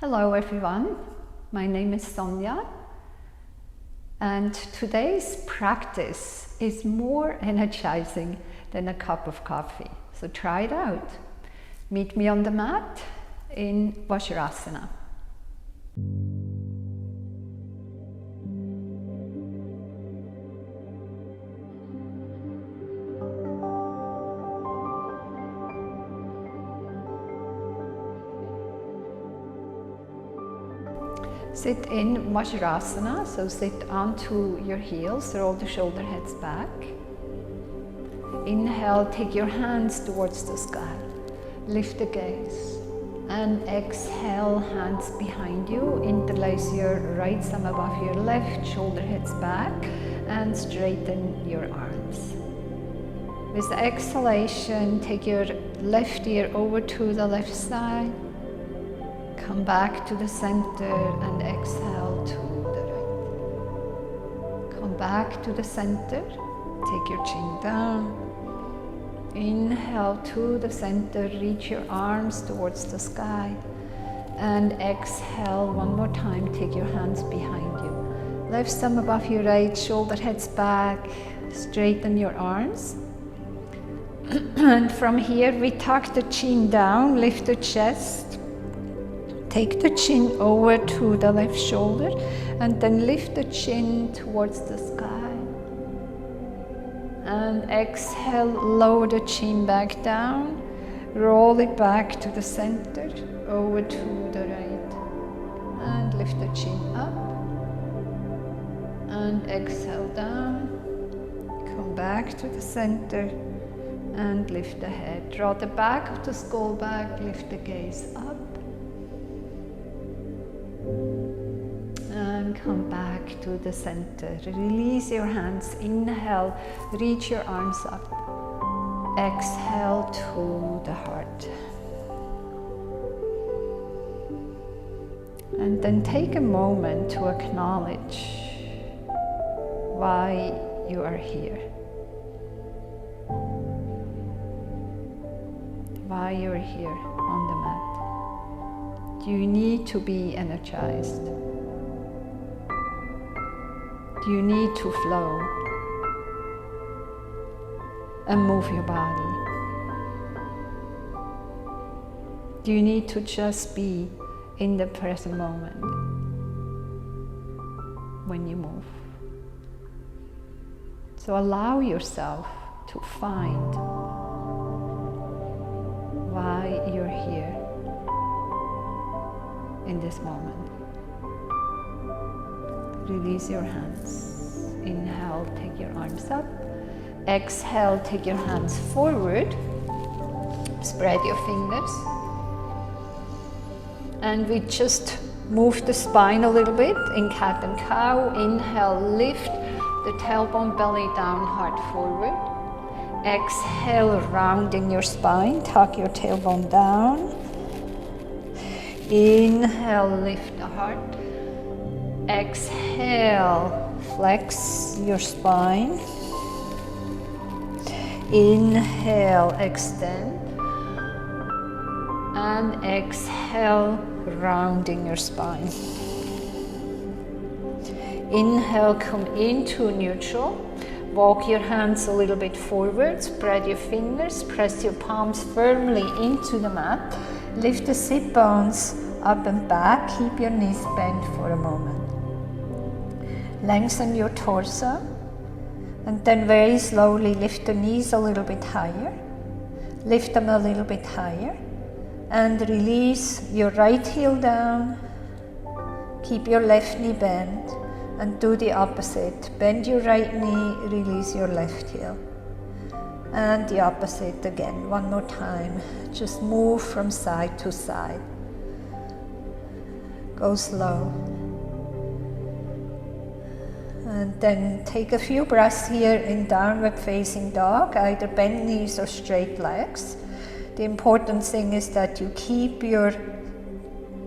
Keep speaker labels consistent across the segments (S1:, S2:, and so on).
S1: Hello everyone, my name is Sonja, and today's practice is more energizing than a cup of coffee, so try it out. Meet me on the mat in Shavasana. Sit in Shavasana, so sit onto your heels, roll the shoulder heads back. Inhale, take your hands towards the sky, lift the gaze. And exhale, hands behind you, interlace your right thumb above your left, shoulder heads back, and straighten your arms. With the exhalation, take your left ear over to the left side. Come back to the center and exhale to the right. Come back to the center, take your chin down. Inhale to the center, reach your arms towards the sky. And exhale one more time, take your hands behind you. Left thumb above your right, shoulder heads back, straighten your arms. And from here we tuck the chin down, lift the chest. Take the chin over to the left shoulder and then lift the chin towards the sky. And exhale, lower the chin back down, roll it back to the center, over to the right. And lift the chin up. And exhale down, come back to the center and lift the head. Draw the back of the skull back, lift the gaze up. And come back to the center. Release your hands. Inhale, reach your arms up. Exhale to the heart. And then take a moment to acknowledge why you are here. Why you're here on the mat. Do you need to be energized? Do you need to flow and move your body? Do you need to just be in the present moment when you move? So allow yourself to find why you're here in this moment. Release your hands. Inhale, take your arms up. Exhale, take your hands forward. Spread your fingers. And we just move the spine a little bit in cat and cow. Inhale, lift the tailbone, belly down, heart forward. Exhale, rounding your spine, tuck your tailbone down. Inhale, lift the heart. Exhale, flex your spine. Inhale, extend. And exhale, rounding your spine. Inhale, come into neutral. Walk your hands a little bit forward, spread your fingers, press your palms firmly into the mat. Lift the sit bones up and back, keep your knees bent for a moment. Lengthen your torso, and then very slowly lift the knees a little bit higher. Lift them a little bit higher, and release your right heel down. Keep your left knee bent. And do the opposite. Bend your right knee, release your left heel. And the opposite again, one more time. Just move from side to side. Go slow. And then take a few breaths here in downward facing dog, either bent knees or straight legs. The important thing is that you keep your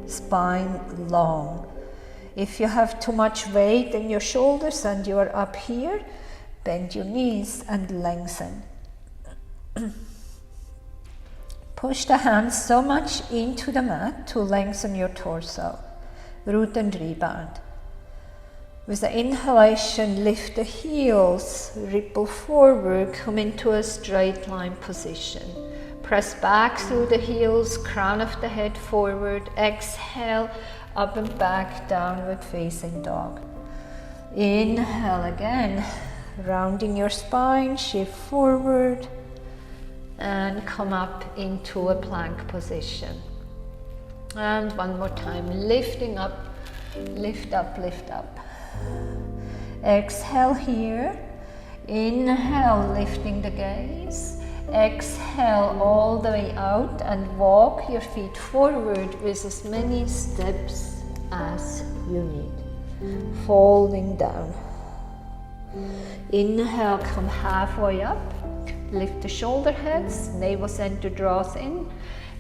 S1: spine long. If you have too much weight in your shoulders and you are up here, bend your knees and lengthen.
S2: Push the hands so much into the mat to lengthen your torso. Root and rebound. With the inhalation, lift the heels, ripple forward, come into a straight line position. Press back through the heels, crown of the head forward. Exhale, up and back, downward facing dog. Inhale again, rounding your spine, shift forward, and come up into a plank position. And one more time, lifting up, lift up, lift up. Exhale here, inhale, lifting the gaze. Exhale all the way out and walk your feet forward with as many steps as you need. Folding down. Inhale, come halfway up. Lift the shoulder heads, navel center draws in.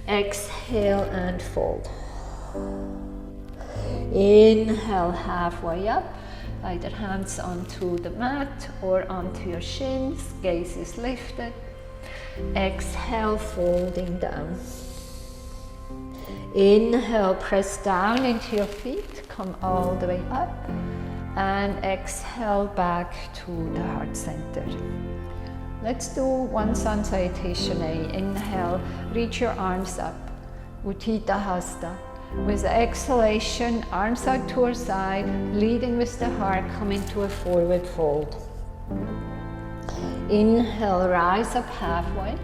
S2: Exhale and fold. Inhale, halfway up. Either hands onto the mat or onto your shins. Gaze is lifted. Exhale, folding down. Inhale, press down into your feet. Come all the way up. And exhale back to the heart center. Let's do one sun salutation A. Inhale, reach your arms up. Utthita Hasta. With the exhalation, arms out to our side, leading with the heart, come into a forward fold. Inhale, rise up halfway.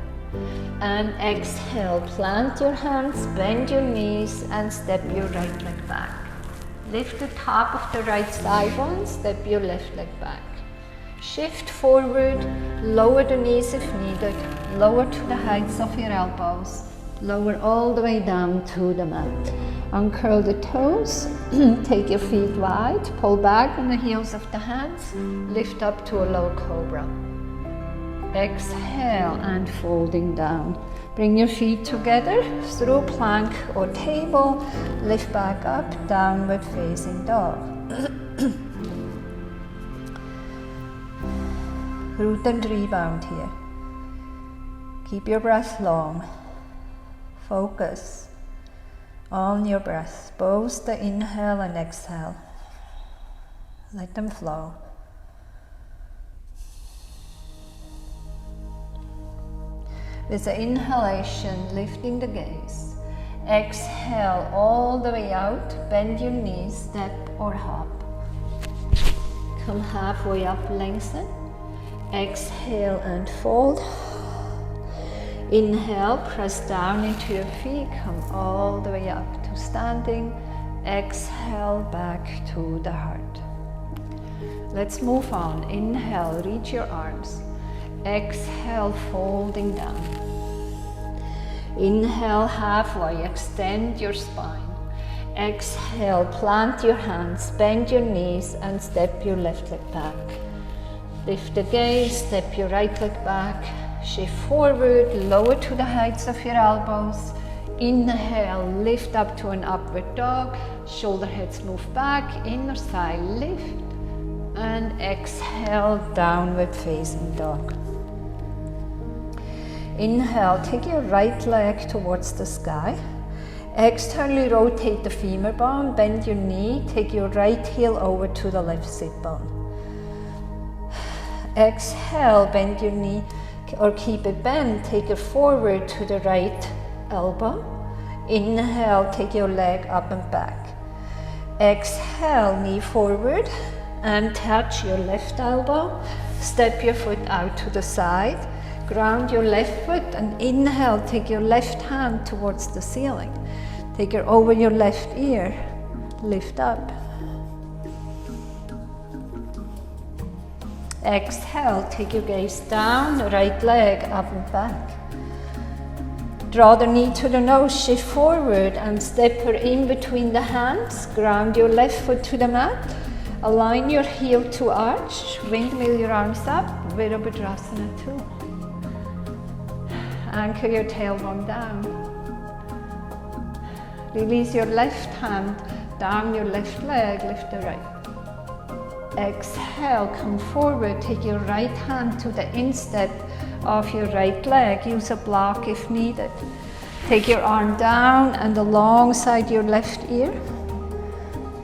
S2: And exhale, plant your hands, bend your knees, and step your right leg back. Lift the top of the right thigh bone, step your left leg back. Shift forward, lower the knees if needed, lower to the heights of your elbows, lower all the way down to the mat. Uncurl the toes, take your feet wide, pull back on the heels of the hands, lift up to a low cobra. Exhale and folding down. Bring your feet together through plank or table, lift back up, downward facing dog. Root and rebound here. Keep your breath long. Focus on your breath, both the inhale and exhale. Let them flow. With the inhalation, lifting the gaze. Exhale all the way out, bend your knees, step or hop. Come halfway up, lengthen. Exhale and fold. Inhale, press down into your feet, come all the way up to standing. Exhale, back to the heart. Let's move on. Inhale, reach your arms. Exhale, folding down. Inhale, halfway, extend your spine. Exhale, plant your hands, bend your knees, and step your left leg back. Lift the gaze, step your right leg back. Shift forward, lower to the heights of your elbows. Inhale, lift up to an upward dog. Shoulder heads move back, inner thigh lift. And exhale, downward facing dog. Inhale, take your right leg towards the sky. Externally rotate the femur bone, bend your knee, take your right heel over to the left sit bone. Exhale, bend your knee or keep it bent, take it forward to the right elbow. Inhale, take your leg up and back. Exhale, knee forward and touch your left elbow. Step your foot out to the side. Ground your left foot and inhale, take your left hand towards the ceiling. Take it over your left ear. Lift up. Exhale, take your gaze down, right leg up and back. Draw the knee to the nose, shift forward and step her in between the hands. Ground your left foot to the mat. Align your heel to arch. Windmill your arms up, Virabhadrasana 2. Anchor your tailbone down. Release your left hand, down your left leg, lift the right. Exhale, come forward, take your right hand to the instep of your right leg. Use a block if needed.
S1: Take your arm down and alongside your left ear.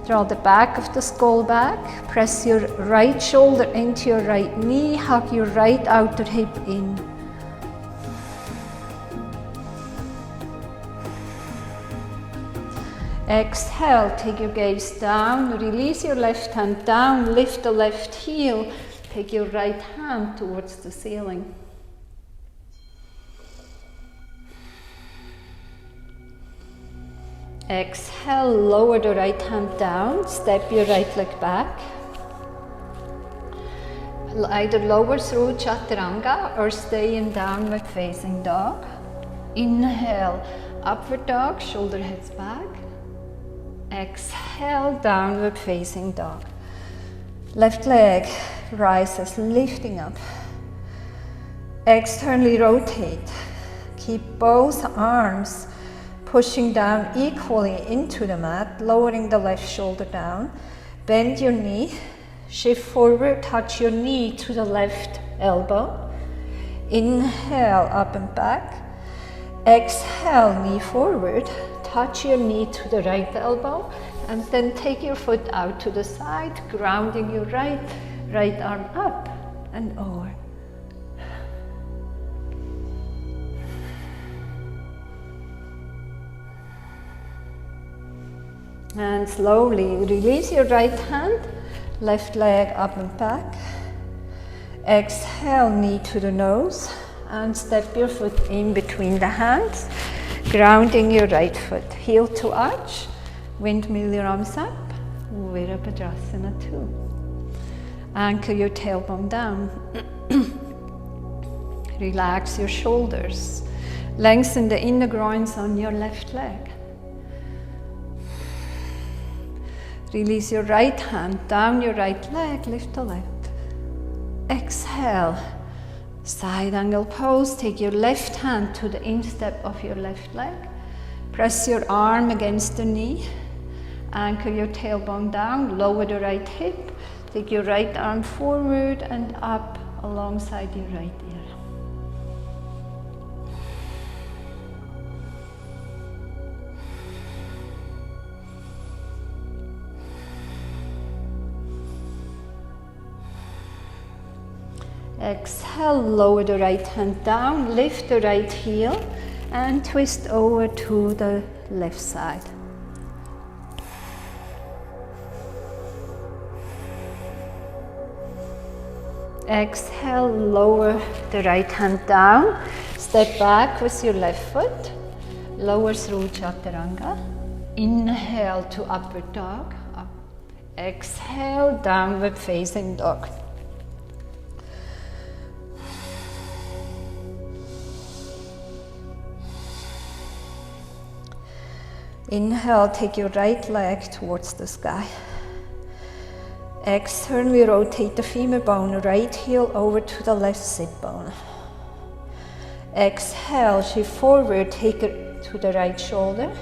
S1: Draw the back of the skull back. Press your right shoulder into your right knee. Hug your right outer hip in. Exhale, take your gaze down. Release your left hand down. Lift the left heel. Take your right hand towards the ceiling. Exhale, lower the right hand down, step your right leg back. Either lower through chaturanga or stay in downward facing dog. Inhale, upward dog, shoulder heads back. Exhale, downward facing dog. Left leg rises, lifting up. Externally rotate. Keep both arms pushing down equally into the mat, lowering the left shoulder down. Bend your knee, shift forward, touch your knee to the left elbow. Inhale, up and back. Exhale, knee forward, touch your knee to the right elbow, and then take your foot out to the side, grounding your right arm up and over. And slowly release your right hand, left leg up and back. Exhale, knee to the nose, and step your foot in between the hands, grounding your right foot. Heel to arch, windmill your arms up, Virabhadrasana 2. Anchor your tailbone down. Relax your shoulders. Lengthen the inner groins on your left leg. Release your right hand, down your right leg, lift the left. Exhale, side angle pose. Take your left hand to the instep of your left leg. Press your arm against the knee. Anchor your tailbone down, lower the right hip. Take your right arm forward and up alongside your right ear. Exhale, lower the right hand down, lift the right heel and twist over to the left side. Exhale, lower the right hand down, step back with your left foot, lower through chaturanga. Inhale to upward dog, up. Exhale, downward facing dog. Inhale, take your right leg towards the sky. Externally rotate the femur bone, right heel over to the left sit bone. Exhale, shift forward, take it to the right shoulder,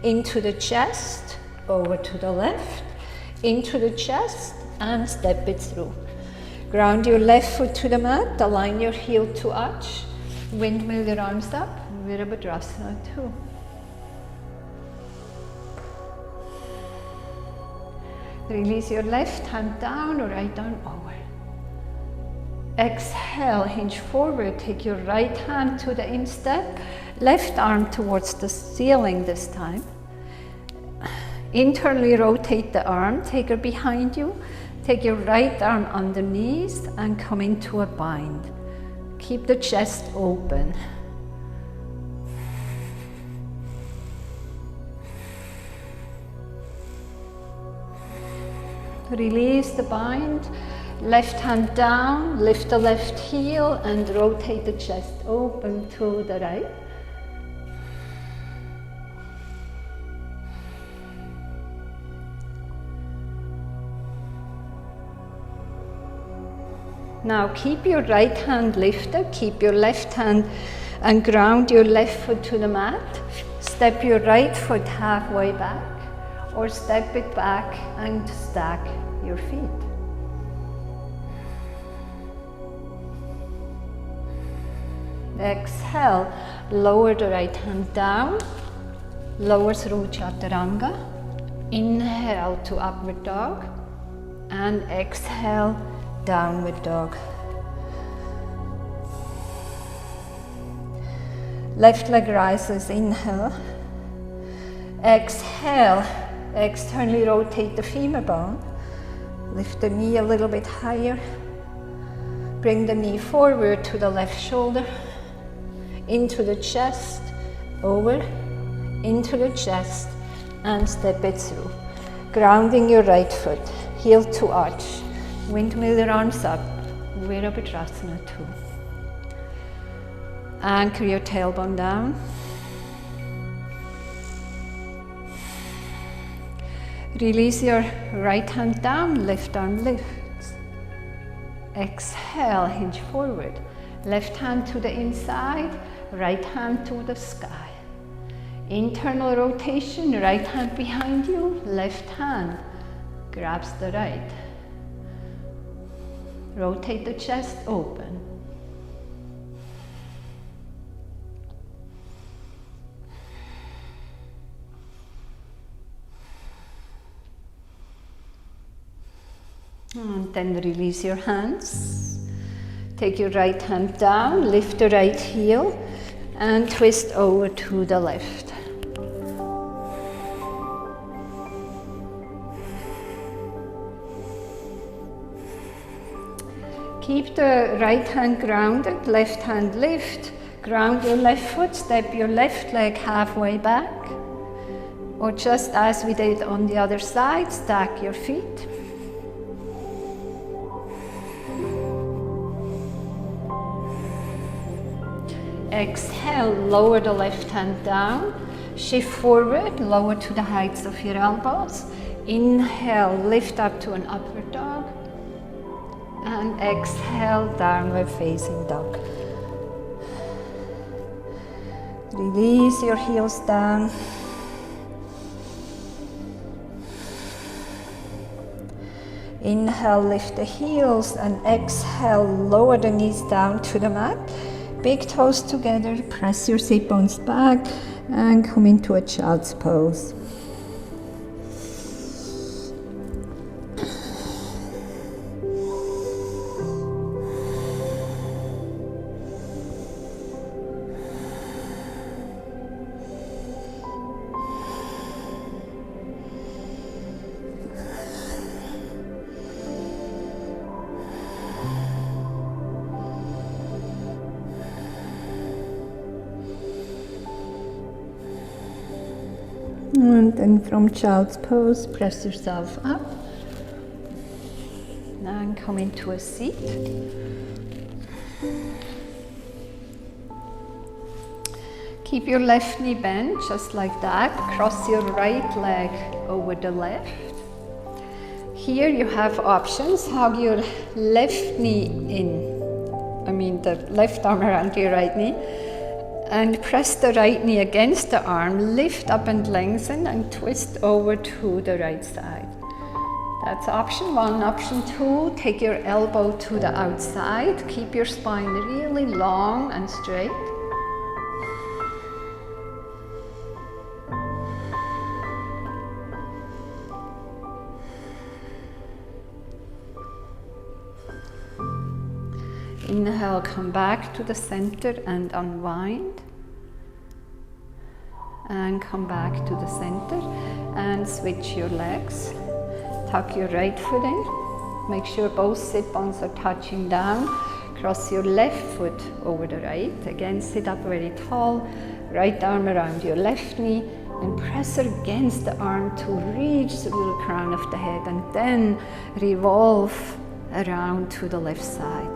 S1: into the chest, over to the left, into the chest, and step it through. Ground your left foot to the mat, align your heel to arch, windmill your arms up, Virabhadrasana 2. Release your left hand down, right arm over. Exhale, hinge forward, take your right hand to the instep, left arm towards the ceiling this time. Internally rotate the arm, take her behind you, take your right arm underneath and come into a bind. Keep the chest open. Release the bind, left hand down, lift the left heel and rotate the chest open to the right. Now keep your right hand lifted, keep your left hand and ground your left foot to the mat. Step your right foot halfway back or step it back and stack your feet. Exhale, lower the right hand down, lower through Chaturanga. Inhale to upward dog, and exhale, downward dog. Left leg rises, inhale. Exhale, externally rotate the femur bone. Lift the knee a little bit higher. Bring the knee forward to the left shoulder, into the chest, over, into the chest, and step it through. Grounding your right foot, heel to arch. Windmill your arms up, Virabhadrasana 2. Anchor your tailbone down. Release your right hand down, left arm lifts. Exhale, hinge forward. Left hand to the inside, right hand to the sky. Internal rotation, right hand behind you, left hand grabs the right. Rotate the chest open. And then release your hands. Take your right hand down, lift the right heel, and twist over to the left. Keep the right hand grounded, left hand lift. Ground your left foot, step your left leg halfway back. Or just as we did on the other side, stack your feet. Exhale, lower the left hand down. Shift forward, lower to the heights of your elbows. Inhale, lift up to an upward dog. And exhale, downward facing dog. Release your heels down. Inhale, lift the heels, and exhale, lower the knees down to the mat. Big toes together, press your sit bones back, and come into a child's pose. And then from child's pose, press yourself up. And come into a seat. Keep your left knee bent, just like that. Cross your right leg over the left. Here you have options. Hug your left knee the left arm around your right knee. And press the right knee against the arm, lift up and lengthen, and twist over to the right side. That's option 1. Option 2, take your elbow to the outside. Keep your spine really long and straight. Inhale, come back to the center and unwind. And come back to the center and switch your legs. Tuck your right foot in. Make sure both sit bones are touching down. Cross your left foot over the right. Again, sit up very tall. Right arm around your left knee. And press against the arm to reach through the crown of the head. And then revolve around to the left side.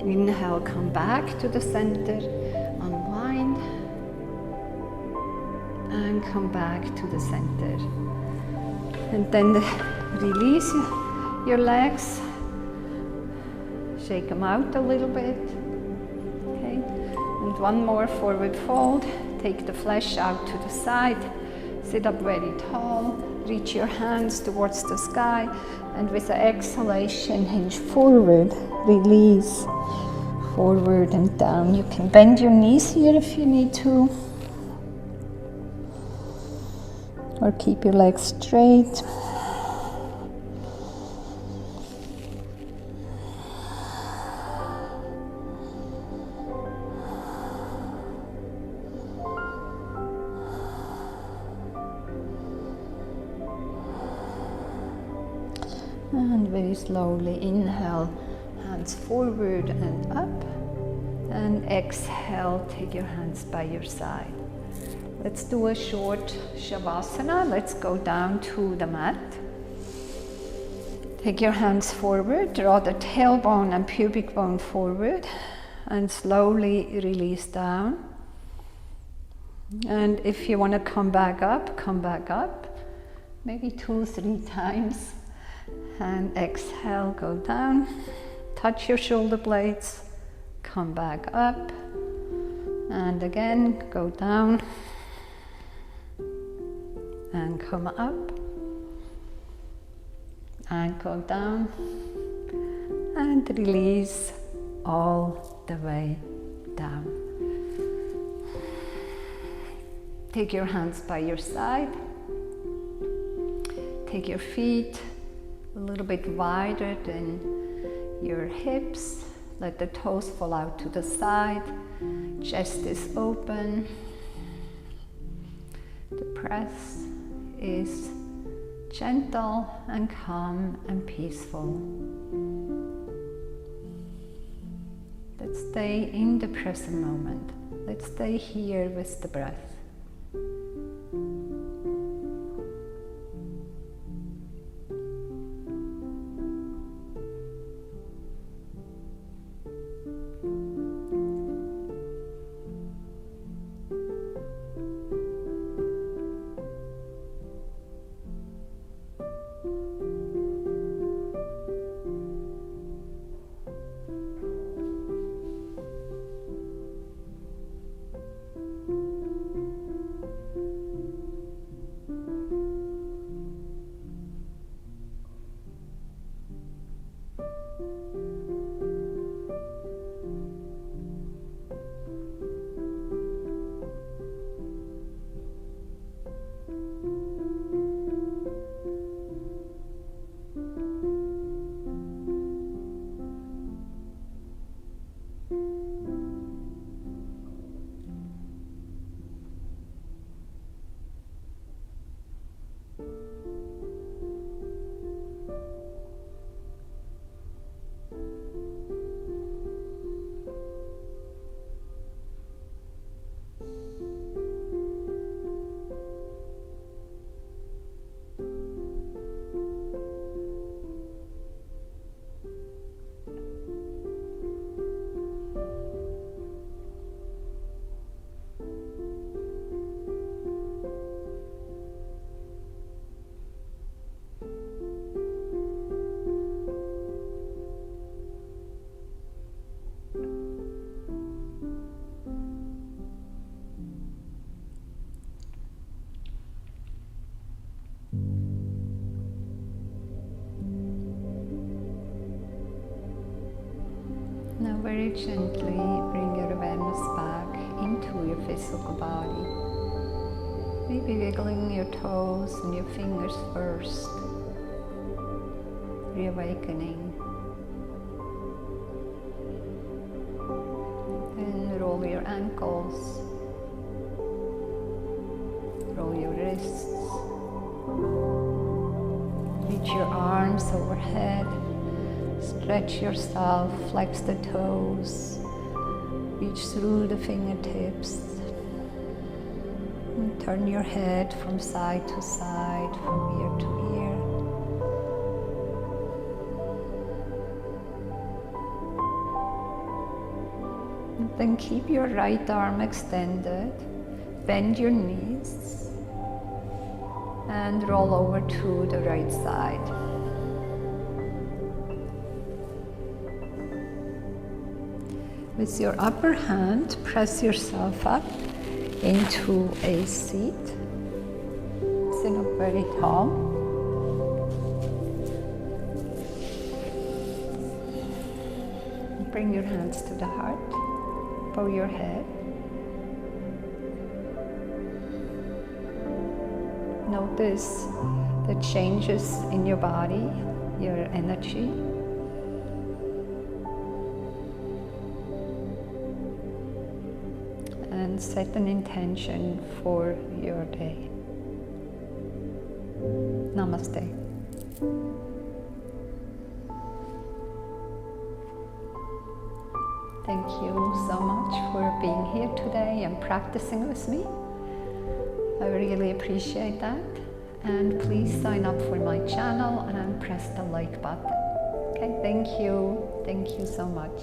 S1: Inhale, come back to the center, unwind, and come back to the center. And then release your legs, shake them out a little bit, okay? And one more forward fold. Take the flesh out to the side. Sit up very tall. Reach your hands towards the sky. And with the exhalation, hinge forward. Release. Forward and down. You can bend your knees here if you need to. Or keep your legs straight. And very slowly inhale, hands forward and up. And exhale, take your hands by your side. Let's do a short Shavasana. Let's go down to the mat. Take your hands forward, draw the tailbone and pubic bone forward, and slowly release down. And if you want to come back up, maybe 2-3 times. And exhale, go down, touch your shoulder blades, come back up, and again, go down, and come up, and go down, and release all the way down. Take your hands by your side, take your feet a little bit wider than your hips. Let the toes fall out to the side. Chest is open. The breath is gentle and calm and peaceful. Let's stay in the present moment. Let's stay here with the breath. Now very gently bring your awareness back into your physical body. Maybe wiggling your toes and your fingers first. Reawakening. Then roll your ankles. Roll your wrists. Reach your arms overhead. Stretch yourself, flex the toes, reach through the fingertips, and turn your head from side to side, from ear to ear. And then keep your right arm extended, bend your knees, and roll over to the right side. With your upper hand, press yourself up into a seat. Sit up very tall. Bring your hands to the heart. Bow your head. Notice the changes in your body, your energy. And set an intention for your day. Namaste. Thank you so much for being here today and practicing with me. I really appreciate that. And please sign up for my channel and press the like button. Okay, thank you. Thank you so much.